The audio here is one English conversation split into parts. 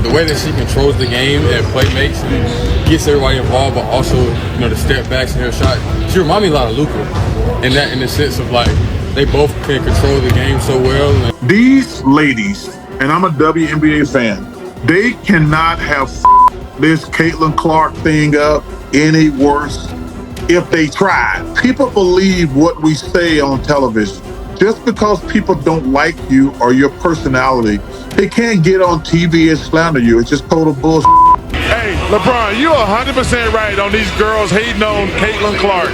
The way that she controls the game and playmates and gets everybody involved, but also, the step backs and her shot. She reminds me a lot of Luka in the sense of like they both can control the game so well. These ladies, and I'm a WNBA fan, they cannot have this Caitlin Clark thing up any worse if they tried. People believe what we say on television. Just because people don't like you or your personality, they can't get on TV and slander you. It's just total bullshit. Hey, LeBron, you 100% right on these girls hating on Caitlin Clark.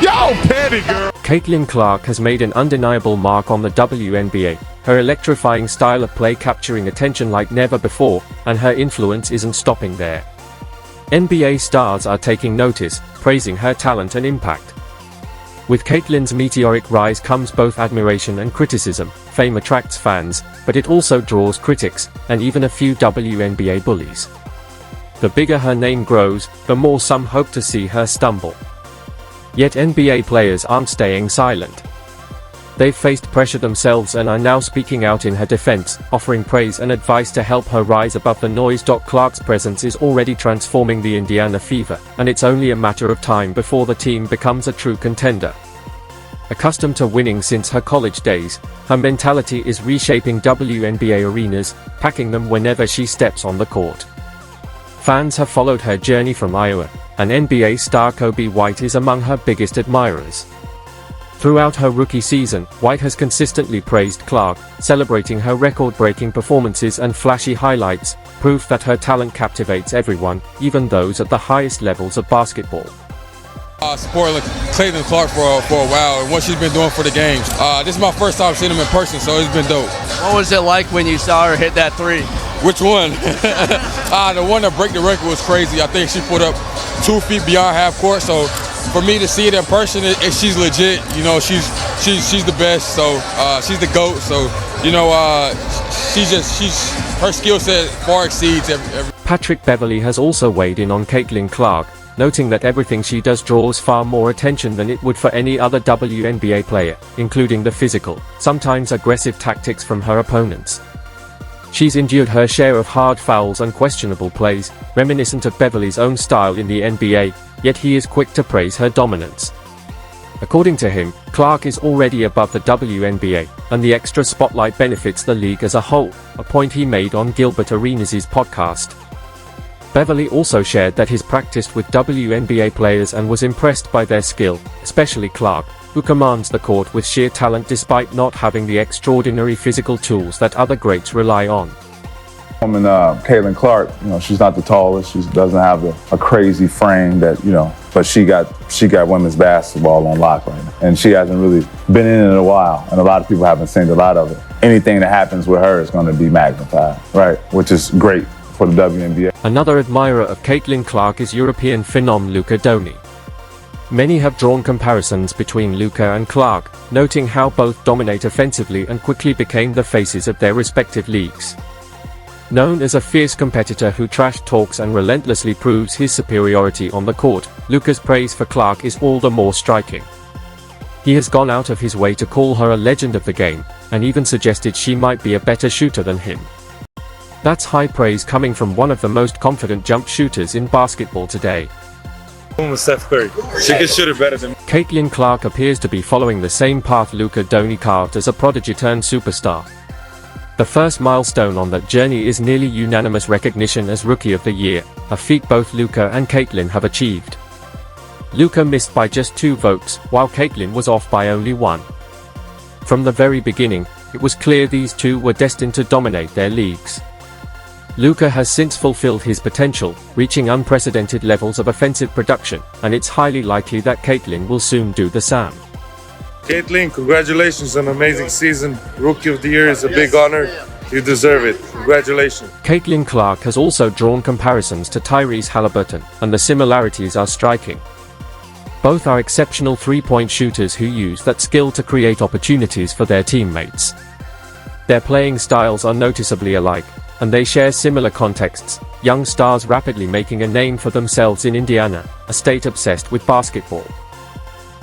Y'all petty, girl. Caitlin Clark has made an undeniable mark on the WNBA, her electrifying style of play capturing attention like never before, and her influence isn't stopping there. NBA stars are taking notice, praising her talent and impact. With Caitlin's meteoric rise comes both admiration and criticism. Fame attracts fans, but it also draws critics, and even a few WNBA bullies. The bigger her name grows, the more some hope to see her stumble. Yet NBA players aren't staying silent. They've faced pressure themselves and are now speaking out in her defense, offering praise and advice to help her rise above the noise. Clark's presence is already transforming the Indiana Fever, and it's only a matter of time before the team becomes a true contender. Accustomed to winning since her college days, her mentality is reshaping WNBA arenas, packing them whenever she steps on the court. Fans have followed her journey from Iowa, and NBA star Kobe White is among her biggest admirers. Throughout her rookie season, White has consistently praised Clark, celebrating her record-breaking performances and flashy highlights, proof that her talent captivates everyone, even those at the highest levels of basketball. Supporting Caitlin Clark for a while and what she's been doing for the games. This is my first time seeing him in person, so it's been dope. What was it like when you saw her hit that three? Which one? The one that break the record was crazy. I think she put up 2 feet beyond half court, so for me to see it in person, she's legit. She's the best. So she's the GOAT. So her skill set far exceeds every. Patrick Beverley has also weighed in on Caitlin Clark, noting that everything she does draws far more attention than it would for any other WNBA player, including the physical, sometimes aggressive tactics from her opponents. She's endured her share of hard fouls and questionable plays, reminiscent of Beverley's own style in the NBA, yet he is quick to praise her dominance. According to him, Clark is already above the WNBA, and the extra spotlight benefits the league as a whole, a point he made on Gilbert Arenas' podcast. Beverley also shared that he's practiced with WNBA players and was impressed by their skill, especially Clark, who commands the court with sheer talent despite not having the extraordinary physical tools that other greats rely on. And Caitlin Clark, she's not the tallest. She doesn't have a crazy frame that, but she got women's basketball on lock right now. And she hasn't really been in it in a while, and a lot of people haven't seen a lot of it. Anything that happens with her is going to be magnified, right? Which is great for the WNBA. Another admirer of Caitlin Clark is European phenom Luka Doncic. Many have drawn comparisons between Luka and Clark, noting how both dominate offensively and quickly became the faces of their respective leagues. Known as a fierce competitor who trash talks and relentlessly proves his superiority on the court, Luka's praise for Clark is all the more striking. He has gone out of his way to call her a legend of the game, and even suggested she might be a better shooter than him. That's high praise coming from one of the most confident jump shooters in basketball today. Steph Curry. She can shoot it better than me. Caitlin Clark appears to be following the same path Luka Doncic carved as a prodigy-turned-superstar. The first milestone on that journey is nearly unanimous recognition as Rookie of the Year, a feat both Luka and Caitlin have achieved. Luka missed by just 2 votes, while Caitlin was off by only 1. From the very beginning, it was clear these two were destined to dominate their leagues. Luka has since fulfilled his potential, reaching unprecedented levels of offensive production, and it's highly likely that Caitlin will soon do the same. Caitlin, congratulations on an amazing season. Rookie of the Year is a big honor. You deserve it. Congratulations. Caitlin Clark has also drawn comparisons to Tyrese Halliburton, and the similarities are striking. Both are exceptional three-point shooters who use that skill to create opportunities for their teammates. Their playing styles are noticeably alike, and they share similar contexts, young stars rapidly making a name for themselves in Indiana, a state obsessed with basketball.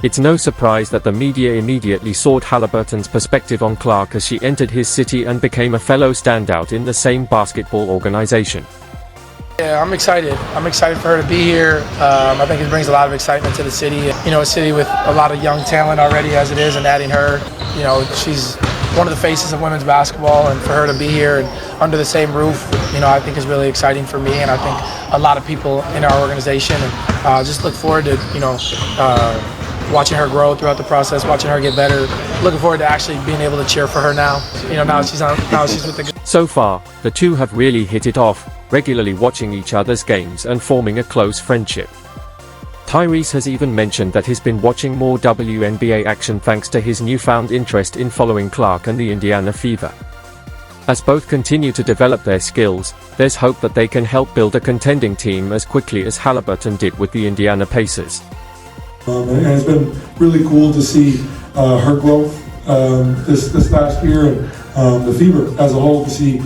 It's no surprise that the media immediately sought Halliburton's perspective on Clark as she entered his city and became a fellow standout in the same basketball organization. Yeah, I'm excited. I'm excited for her to be here. I think it brings a lot of excitement to the city. You know, a city with a lot of young talent already as it is, and adding her, you know, she's one of the faces of women's basketball, and for her to be here and under the same roof, you know, I think is really exciting for me, and I think a lot of people in our organization, and just look forward to, you know, watching her grow throughout the process, watching her get better. Looking forward to actually being able to cheer for her now. You know, now she's with the. So far, the two have really hit it off, regularly watching each other's games and forming a close friendship. Tyrese has even mentioned that he's been watching more WNBA action thanks to his newfound interest in following Clark and the Indiana Fever. As both continue to develop their skills, there's hope that they can help build a contending team as quickly as Halliburton did with the Indiana Pacers. And it's been really cool to see her growth this last year, and the Fever as a whole, to see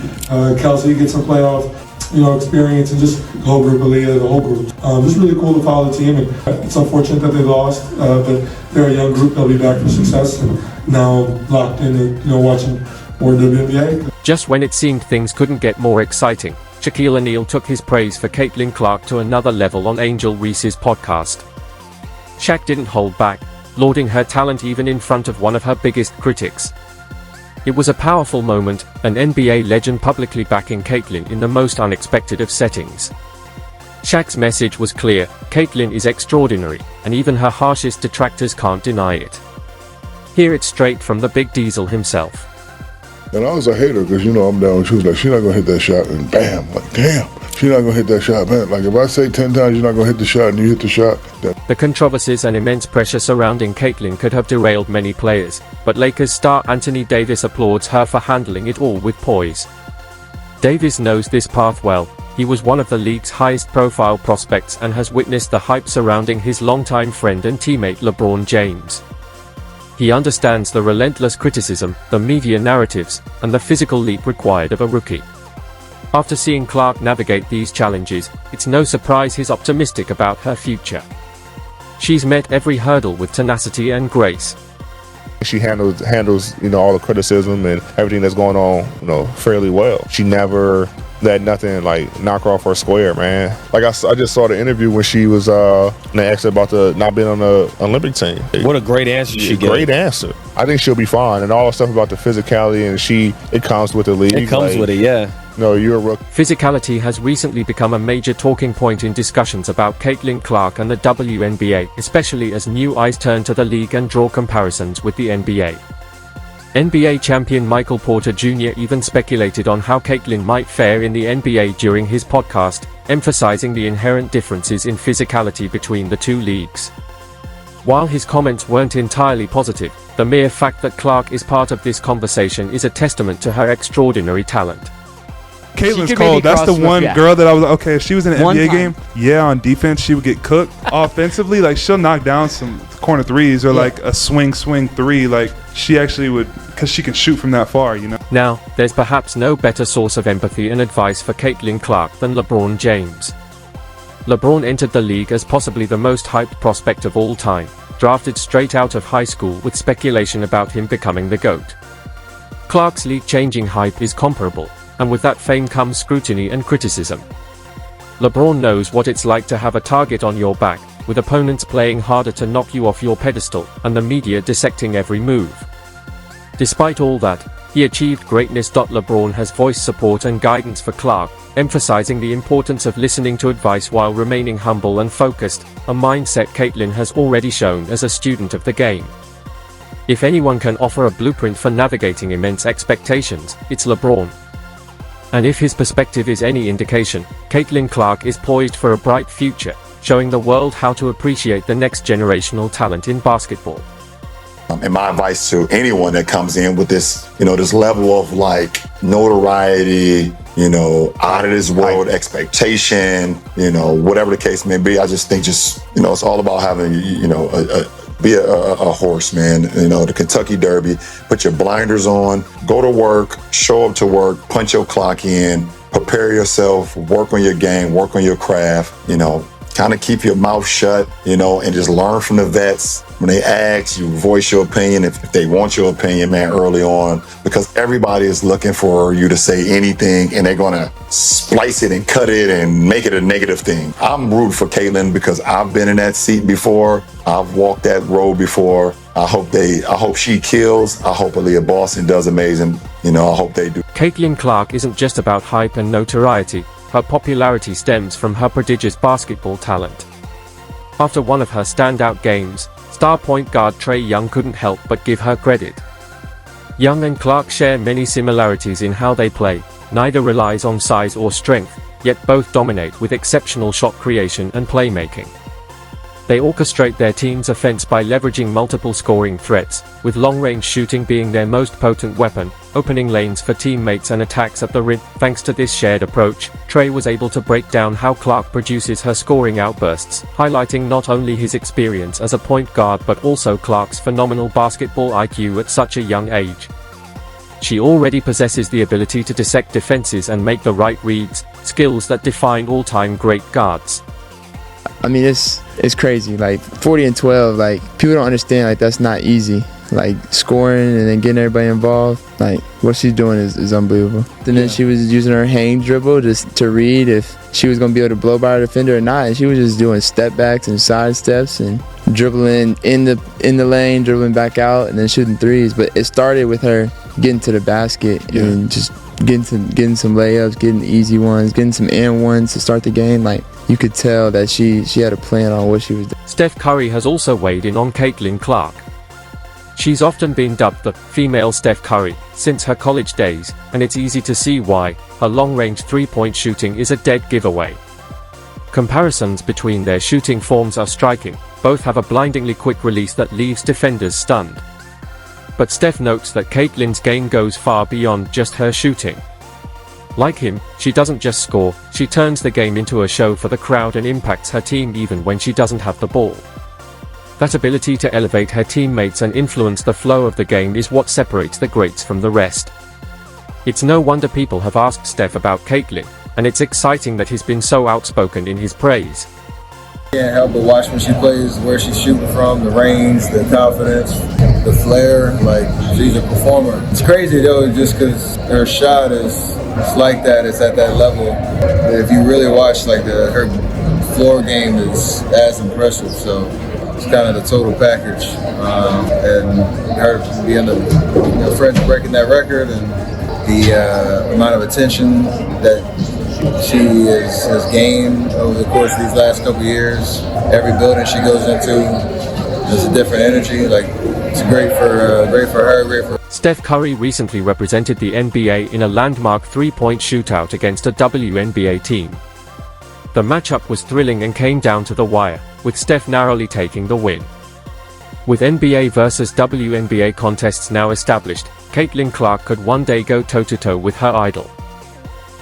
Kelsey get some playoff, you know, experience, and just the whole group of Leah, the whole group. It's really cool to follow the team, and it's unfortunate that they lost, but they're a young group. They'll be back for success, and now locked in, you know, watching more WNBA. Just when it seemed things couldn't get more exciting, Shaquille O'Neal took his praise for Caitlin Clark to another level on Angel Reese's podcast. Shaq didn't hold back, lauding her talent even in front of one of her biggest critics. It was a powerful moment, an NBA legend publicly backing Caitlin in the most unexpected of settings. Shaq's message was clear: Caitlin is extraordinary, and even her harshest detractors can't deny it. Hear it straight from the Big Diesel himself. And I was a hater because, you know, I'm down. She was like, she's not going to hit that shot. And bam, like, damn, she's not going to hit that shot, man. Like, if I say 10 times you're not going to hit the shot and you hit the shot. The controversies and immense pressure surrounding Caitlin could have derailed many players, but Lakers star Anthony Davis applauds her for handling it all with poise. Davis knows this path well. He was one of the league's highest profile prospects and has witnessed the hype surrounding his longtime friend and teammate LeBron James. He understands the relentless criticism, the media narratives, and the physical leap required of a rookie. After seeing Clark navigate these challenges, it's no surprise he's optimistic about her future. She's met every hurdle with tenacity and grace. She handles, you know, all the criticism and everything that's going on, you know, fairly well. She never let nothing like knock her off her square, man. Like I just saw the interview when she was and they asked her about not being on the Olympic team. What a great answer she gave. Great answer. I think she'll be fine, and all the stuff about the physicality, and it comes with the league. It comes with it, yeah. No, you're a rookie. Physicality has recently become a major talking point in discussions about Caitlin Clark and the WNBA, especially as new eyes turn to the league and draw comparisons with the NBA. NBA champion Michael Porter Jr. even speculated on how Caitlin might fare in the NBA during his podcast, emphasizing the inherent differences in physicality between the two leagues. While his comments weren't entirely positive, the mere fact that Clark is part of this conversation is a testament to her extraordinary talent. Caitlin's cold. That's the one girl that I was like, okay, if she was in an NBA game, yeah, on defense, she would get cooked. Offensively, like, she'll knock down some corner threes or like a swing three. Like, she actually would, because she can shoot from that far, you know. Now, there's perhaps no better source of empathy and advice for Caitlin Clark than LeBron James. LeBron entered the league as possibly the most hyped prospect of all time, drafted straight out of high school with speculation about him becoming the GOAT. Clark's league-changing hype is comparable, and with that fame comes scrutiny and criticism. LeBron knows what it's like to have a target on your back, with opponents playing harder to knock you off your pedestal, and the media dissecting every move. Despite all that, he achieved greatness. LeBron has voiced support and guidance for Clark, emphasizing the importance of listening to advice while remaining humble and focused, a mindset Caitlin has already shown as a student of the game. If anyone can offer a blueprint for navigating immense expectations, it's LeBron. And if his perspective is any indication, Caitlin Clark is poised for a bright future, showing the world how to appreciate the next generational talent in basketball. And my advice to anyone that comes in with this, you know, this level of like notoriety, you know, out of this world expectation, you know, whatever the case may be, I just think you know, it's all about having, you know, be a horse, man. You know, the Kentucky Derby, put your blinders on, go to work, show up to work, punch your clock in, prepare yourself, work on your game, work on your craft, you know, kind of keep your mouth shut, and just learn from the vets. When they ask, you voice your opinion if they want your opinion, man, early on, because everybody is looking for you to say anything, and they're going to splice it and cut it and make it a negative thing. I'm rooting for Caitlin because I've been in that seat before. I've walked that road before. I hope she kills. I hope Aaliyah Boston does amazing. I hope they do. Caitlin Clark isn't just about hype and notoriety. Her popularity stems from her prodigious basketball talent. After one of her standout games, star point guard Trae Young couldn't help but give her credit. Young and Clark share many similarities in how they play. Neither relies on size or strength, yet both dominate with exceptional shot creation and playmaking. They orchestrate their team's offense by leveraging multiple scoring threats, with long-range shooting being their most potent weapon, opening lanes for teammates and attacks at the rim. Thanks to this shared approach, Trae was able to break down how Clark produces her scoring outbursts, highlighting not only his experience as a point guard but also Clark's phenomenal basketball IQ at such a young age. She already possesses the ability to dissect defenses and make the right reads, skills that define all-time great guards. I mean, it's crazy. Like 40 and 12, like people don't understand. Like that's not easy. Like scoring and then getting everybody involved. Like what she's doing is unbelievable. And then she was using her hang dribble just to read if she was gonna be able to blow by her defender or not. And she was just doing step backs and side steps and dribbling in the lane, dribbling back out, and then shooting threes. But it started with her getting to the basket and just getting some layups, getting easy ones, getting some and ones to start the game. Like you could tell that she had a plan on what she was doing. Steph Curry has also weighed in on Caitlin Clark. She's often been dubbed the female Steph Curry since her college days, and it's easy to see why. Her long-range three-point shooting is a dead giveaway. Comparisons between their shooting forms are striking. Both have a blindingly quick release that leaves defenders stunned. But Steph notes that Caitlin's game goes far beyond just her shooting. Like him, she doesn't just score, she turns the game into a show for the crowd and impacts her team even when she doesn't have the ball. That ability to elevate her teammates and influence the flow of the game is what separates the greats from the rest. It's no wonder people have asked Steph about Caitlin, and it's exciting that he's been so outspoken in his praise. Can't help but watch when she plays, where she's shooting from, the range, the confidence, the flair. Like, she's a performer. It's crazy though, just because her shot is like that. It's at that level. If you really watch, like her floor game is as impressive. So it's kind of the total package, and her being the French breaking that record and the amount of attention that she has gained over the course of these last couple of years. Every building she goes into, there's a different energy. Like, it's great for her, great for. Steph Curry recently represented the NBA in a landmark three-point shootout against a WNBA team. The matchup was thrilling and came down to the wire, with Steph narrowly taking the win. With NBA versus WNBA contests now established, Caitlin Clark could one day go toe-to-toe with her idol.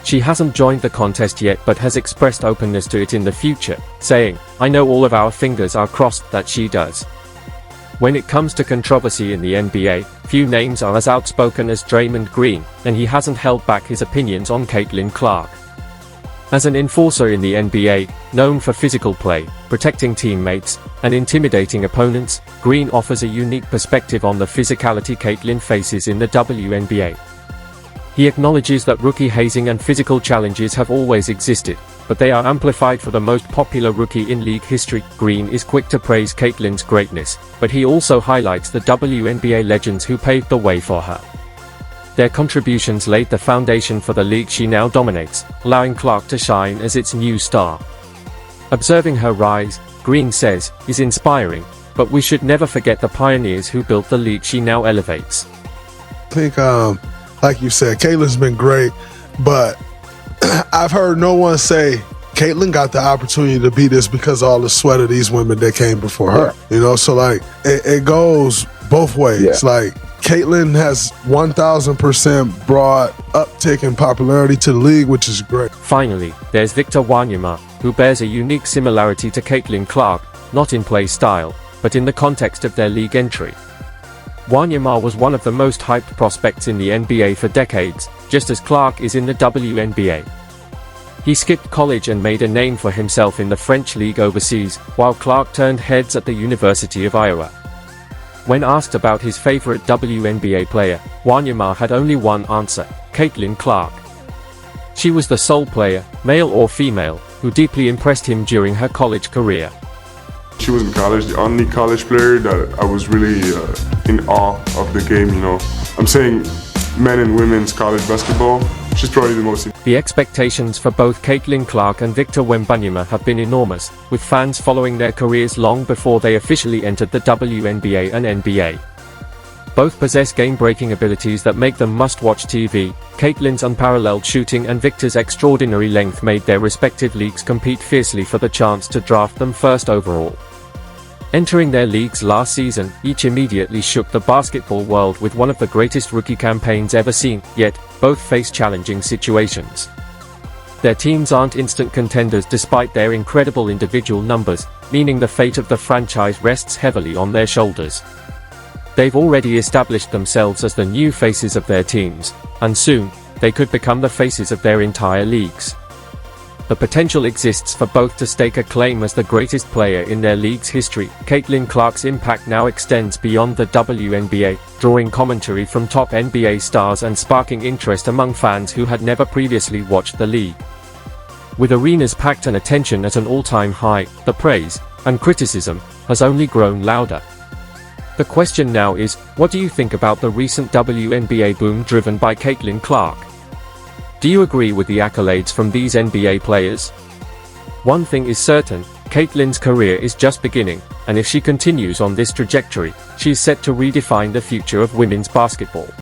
She hasn't joined the contest yet but has expressed openness to it in the future, saying, "I know all of our fingers are crossed that she does." When it comes to controversy in the NBA, few names are as outspoken as Draymond Green, and he hasn't held back his opinions on Caitlin Clark. As an enforcer in the NBA, known for physical play, protecting teammates, and intimidating opponents, Green offers a unique perspective on the physicality Caitlin faces in the WNBA. He acknowledges that rookie hazing and physical challenges have always existed, but they are amplified for the most popular rookie in league history. Green is quick to praise Caitlin's greatness, but he also highlights the WNBA legends who paved the way for her. Their contributions laid the foundation for the league she now dominates, allowing Clark to shine as its new star. Observing her rise, Green says, is inspiring, but we should never forget the pioneers who built the league she now elevates. I think, like you said, Caitlin's been great, but I've heard no one say Caitlin got the opportunity to be this because of all the sweat of these women that came before her. You know, so like it goes both ways. Like Caitlin has 1,000% brought uptick in popularity to the league, which is great. Finally, there's Victor Wanyama, who bears a unique similarity to Caitlin Clark, not in play style, but in the context of their league entry. Wanyama was one of the most hyped prospects in the NBA for decades, just as Clark is in the WNBA. He skipped college and made a name for himself in the French league overseas, while Clark turned heads at the University of Iowa. When asked about his favorite WNBA player, Wanyama had only one answer: Caitlin Clark. She was the sole player, male or female, who deeply impressed him during her college career. She was in college, the only college player that I was really in awe of the game, you know. I'm saying men and women's college basketball, she's probably the most. The expectations for both Caitlin Clark and Victor Wembanyama have been enormous, with fans following their careers long before they officially entered the WNBA and NBA. Both possess game-breaking abilities that make them must-watch TV. Caitlin's unparalleled shooting and Victor's extraordinary length made their respective leagues compete fiercely for the chance to draft them first overall. Entering their leagues last season, each immediately shook the basketball world with one of the greatest rookie campaigns ever seen, yet, both face challenging situations. Their teams aren't instant contenders despite their incredible individual numbers, meaning the fate of the franchise rests heavily on their shoulders. They've already established themselves as the new faces of their teams, and soon, they could become the faces of their entire leagues. The potential exists for both to stake a claim as the greatest player in their league's history. Caitlin Clark's impact now extends beyond the WNBA, drawing commentary from top NBA stars and sparking interest among fans who had never previously watched the league. With arenas packed and attention at an all-time high, the praise and criticism has only grown louder. The question now is, what do you think about the recent WNBA boom driven by Caitlin Clark? Do you agree with the accolades from these NBA players? One thing is certain, Caitlin's career is just beginning, and if she continues on this trajectory, she's set to redefine the future of women's basketball.